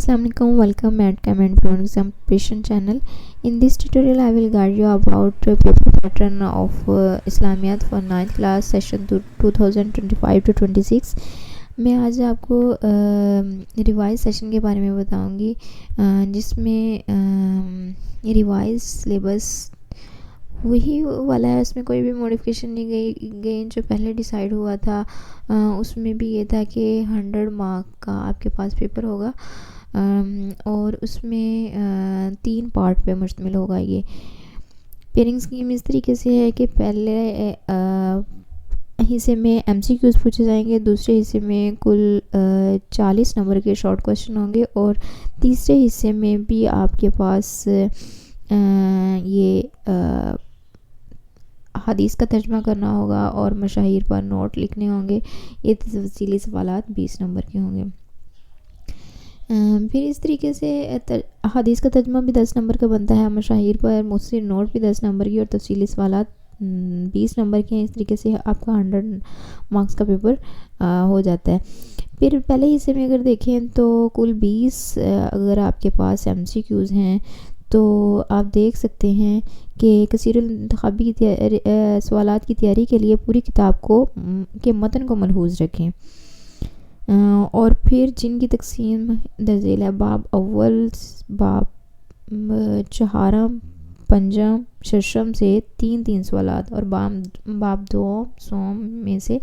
Assalamualaikum, welcome at Comment Pro Examination channel. In this tutorial, I will guide you about paper pattern of Islamiyat for 9th class session 2025 to 26. मैं आज आपको revise session के बारे में बताऊंगी जिसमें revise syllabus वही वाला है, उसमें कोई भी मॉडिफिकेशन नहीं गई जो पहले डिसाइड हुआ था। उसमें भी ये था कि 100 मार्क का आपके पास पेपर होगा और उसमें 3 पार्ट पे मुश्तमिल होगा। ये पेयरिंग स्कीम इस तरीके से है कि पहले हिस्से में MCQs पूछे जाएंगे, दूसरे हिस्से में कुल 40 नंबर के शॉर्ट क्वेश्चन होंगे और तीसरे हिस्से में भी आपके पास ये हदीस का तर्जमा करना होगा और मशाहिर पर नोट लिखने होंगे। ये तफसीली सवालात 20 नंबर के होंगे। फिर इस तरीके से हदीस का तर्जमा भी 10 नंबर का बनता है, मशाहिर पर मुख्तसर नोट भी 10 नंबर की और तफसीली सवालात 20 नंबर के हैं। इस तरीके से आपका 100 मार्क्स का पेपर हो जाता है। फिर पहले हिस्से में अगर देखें तो कुल 20 अगर आपके पास MCQs हैं तो आप देख सकते हैं कि कसीरुल इंतखाबी की सवालात की तैयारी के लिए पूरी किताब को के मतन को मलहूज़ रखें और फिर जिनकी तकसीम दर्जेल है बाब अव्वल, बाब चहारम, पंजम, शशम से 3 सवालात और बाब दो सोम में से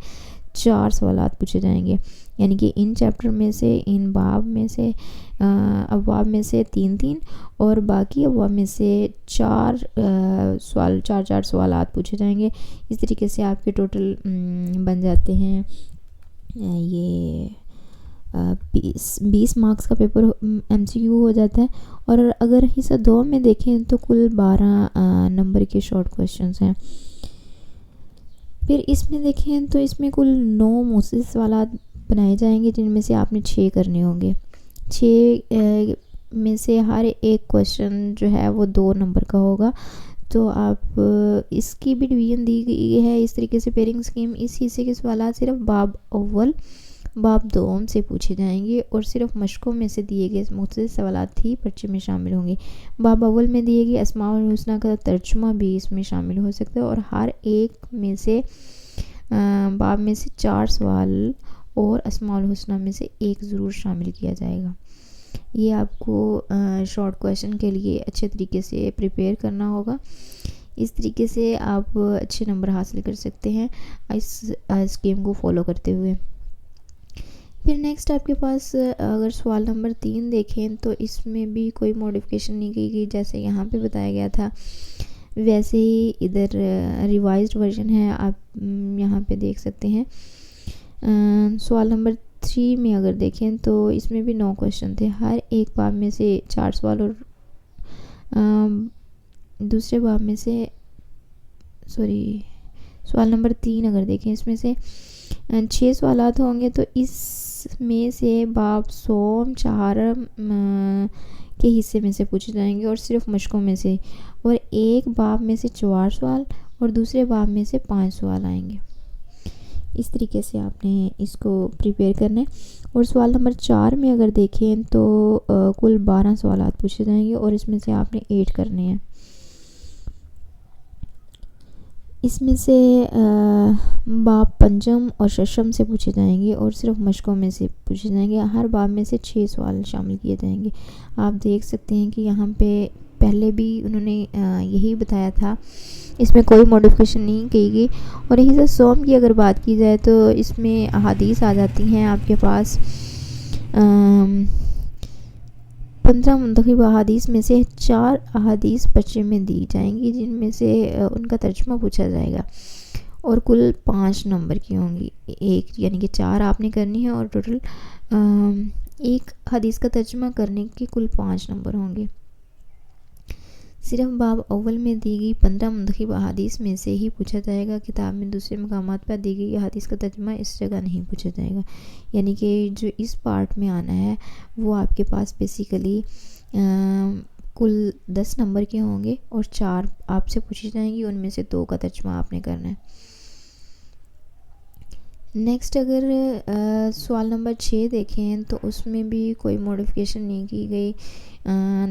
4 सवालात पूछे जाएंगे। यानी कि इन चैप्टर में से इन बाब में से अबवाब में से 3 और बाकी अबवाब में से 4 सवालात पूछे जाएंगे। इस तरीके से आपके टोटल बन जाते हैं ये 20 मार्क्स का पेपर MCQ हो जाता है। और अगर हिस्सा 2 में देखें तो कुल 12 नंबर के शॉर्ट क्वेश्चंस हैं। फिर इसमें देखें तो इसमें कुल 9 मुख्तसर सवालात बनाए जाएंगे जिनमें से आपने 6 करने होंगे। 6 में से हर एक क्वेश्चन जो है वो 2 नंबर का होगा। तो आप इसकी भी डिवीज़न दी गई है इस तरीके से पेयरिंग स्कीम। इस हिस्से के सवालात सिर्फ बाब अव्वल, बाब दोम से पूछे जाएंगे और सिर्फ मशकों में से दिए गए मुख्तसर सवालात ही पर्चे में शामिल होंगे। बाब अव्वल में दिए गए अस्माउल हुस्ना का तर्जुमा भी इसमें शामिल हो सकता है और हर एक में से बाब में से 4 सवाल और अस्माउल हुस्ना में से 1 ज़रूर शामिल किया जाएगा। ये आपको शॉर्ट क्वेश्चन के लिए अच्छे तरीके से प्रिपेयर करना होगा। इस तरीके से आप अच्छे नंबर हासिल कर सकते हैं इस स्कीम को फॉलो करते हुए। फिर नेक्स्ट आपके पास अगर सवाल नंबर 3 देखें तो इसमें भी कोई मॉडिफिकेशन नहीं की गई, जैसे यहाँ पे बताया गया था वैसे ही इधर रिवाइज्ड वर्जन है, आप यहाँ पे देख सकते हैं। सवाल नंबर 3 में अगर देखें तो इसमें भी 9 क्वेश्चन थे, हर एक बाब में से 4 सवाल और दूसरे बाब में से सवाल नंबर 3 अगर देखें इसमें से 6 सवालात होंगे। तो इसमें से बाब सोम चहारम के हिस्से में से पूछे जाएंगे और सिर्फ मशकों में से, और एक बाब में से 4 सवाल और दूसरे बाब में से 5 सवाल आएंगे। इस तरीके से आपने इसको प्रिपेयर करना है। और सवाल नंबर 4 में अगर देखें तो कुल 12 सवालात पूछे जाएंगे और इसमें से आपने 8 करने हैं। इसमें से बाब पंजम और शशम से पूछे जाएंगे और सिर्फ मशकों में से पूछे जाएंगे। हर बाब में से 6 सवाल शामिल किए जाएंगे। आप देख सकते हैं कि यहाँ पे पहले भी उन्होंने यही बताया था, इसमें कोई मॉडिफिकेशन नहीं की गई। और यही से सोम की अगर बात की जाए तो इसमें अहादीस आ जाती हैं आपके पास 15 मुंतखब अहादीस में से 4 अहादीस पर्चे में दी जाएंगी जिनमें से उनका तर्जुमा पूछा जाएगा और कुल 5 नंबर की होंगी। एक यानी कि 4 आपने करनी है और टोटल एक हदीस का तर्जुमा करने के कुल 5 नंबर होंगे। सिर्फ बाब अव्वल में दी गई 15 मुंतखब अहादीस में से ही पूछा जाएगा। किताब में दूसरे मकामात पर दी गई अहादीस का तर्जुमा इस जगह नहीं पूछा जाएगा। यानी कि जो इस पार्ट में आना है वो आपके पास बेसिकली कुल 10 नंबर के होंगे और 4 आपसे पूछी जाएंगी, उनमें से 2 का तर्जुमा आपने करना है। نیکسٹ اگر سوال نمبر 6 دیکھیں تو اس میں بھی کوئی موڈیفکیشن نہیں کی گئی.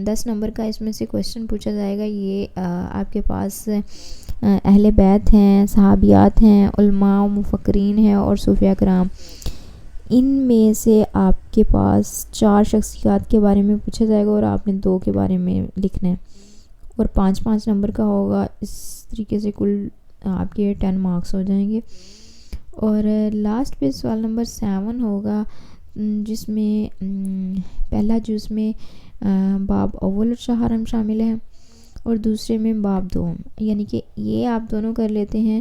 10 نمبر کا اس میں سے کویشچن پوچھا جائے گا. یہ آپ کے پاس اہل بیت ہیں، صحابیات ہیں، علماء و مفکرین ہیں اور صوفیاء کرام. ان میں سے آپ کے پاس 4 شخصیات کے بارے میں پوچھا جائے گا اور آپ نے 2 کے بارے میں لکھنا ہے اور 5 نمبر کا ہوگا. اس طریقے سے کل آپ کے 10 مارکس ہو جائیں گے. اور لاسٹ پہ سوال نمبر 7 ہوگا جس میں پہلا جز میں باب اول اور شہرم شامل ہے اور دوسرے میں باب دوم، یعنی کہ یہ آپ دونوں کر لیتے ہیں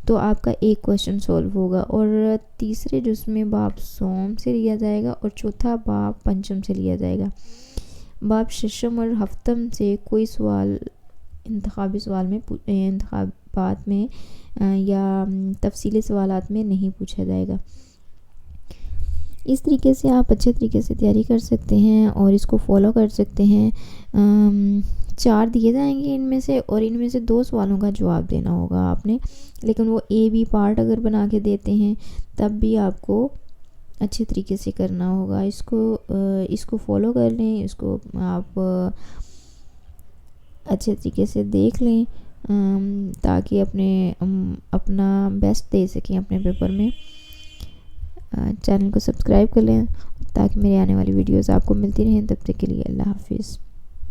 تو آپ کا ایک کویشچن سولو ہوگا. اور تیسرے جز میں باب سوم سے لیا جائے گا اور چوتھا باب پنچم سے لیا جائے گا. باب ششم اور ہفتم سے کوئی سوال انتخابی سوال میں انتخابات میں یا تفصیلی سوالات میں نہیں پوچھا جائے گا. اس طریقے سے آپ اچھے طریقے سے تیاری کر سکتے ہیں اور اس کو فالو کر سکتے ہیں. 4 دیے جائیں گے ان میں سے اور ان میں سے 2 سوالوں کا جواب دینا ہوگا آپ نے، لیکن وہ اے بی پارٹ اگر بنا کے دیتے ہیں تب بھی آپ کو اچھے طریقے سے کرنا ہوگا. اس کو فالو کر لیں، اس کو آپ اچھے طریقے سے دیکھ لیں تاکہ اپنا بیسٹ دے سکیں اپنے پیپر میں. چینل کو سبسکرائب کر لیں تاکہ میری آنے والی ویڈیوز آپ کو ملتی رہیں. تب تک کے لیے اللہ حافظ.